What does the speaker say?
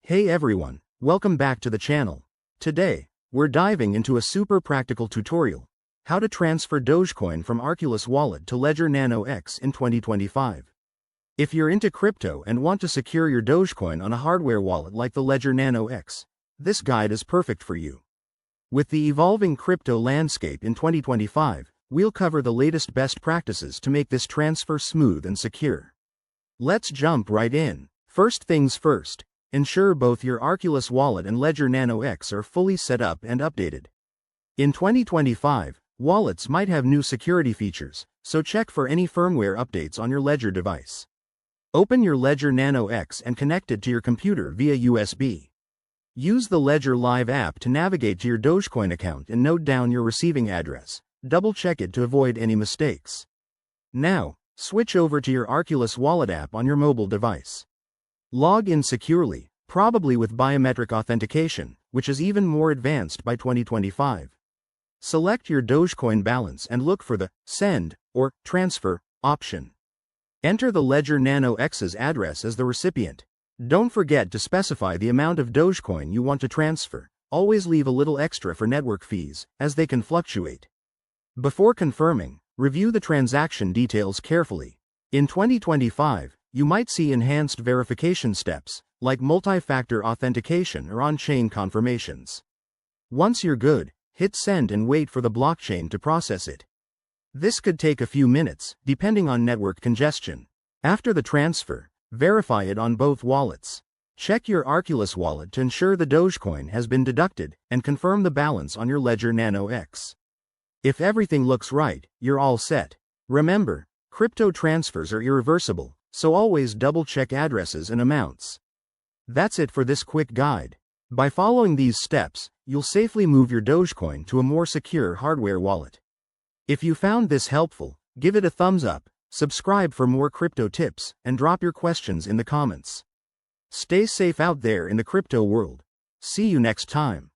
Hey everyone, welcome back to the channel. Today, we're diving into a super practical tutorial, how to transfer Dogecoin from Arculus Wallet to Ledger Nano X in 2025. If you're into crypto and want to secure your Dogecoin on a hardware wallet like the Ledger Nano X, this guide is perfect for you. With the evolving crypto landscape in 2025, we'll cover the latest best practices to make this transfer smooth and secure. Let's jump right in. First things first. Ensure both your Arculus Wallet and Ledger Nano X are fully set up and updated. In 2025, wallets might have new security features, so check for any firmware updates on your Ledger device. Open your Ledger Nano X and connect it to your computer via USB. Use the Ledger Live app to navigate to your Dogecoin account and note down your receiving address. Double-check it to avoid any mistakes. Now, switch over to your Arculus Wallet app on your mobile device. Log in securely, probably with biometric authentication, which is even more advanced by 2025. Select your Dogecoin balance and look for the Send or Transfer option. Enter the Ledger Nano X's address as the recipient. Don't forget to specify the amount of Dogecoin you want to transfer. Always leave a little extra for network fees, as they can fluctuate. Before confirming, review the transaction details carefully. In 2025, you might see enhanced verification steps, like multi-factor authentication or on-chain confirmations. Once you're good, hit send and wait for the blockchain to process it. This could take a few minutes, depending on network congestion. After the transfer, verify it on both wallets. Check your Arculus wallet to ensure the Dogecoin has been deducted, and confirm the balance on your Ledger Nano X. If everything looks right, you're all set. Remember, crypto transfers are irreversible, so always double-check addresses and amounts. That's it for this quick guide. By following these steps, you'll safely move your Dogecoin to a more secure hardware wallet. If you found this helpful, give it a thumbs up, subscribe for more crypto tips, and drop your questions in the comments. Stay safe out there in the crypto world. See you next time.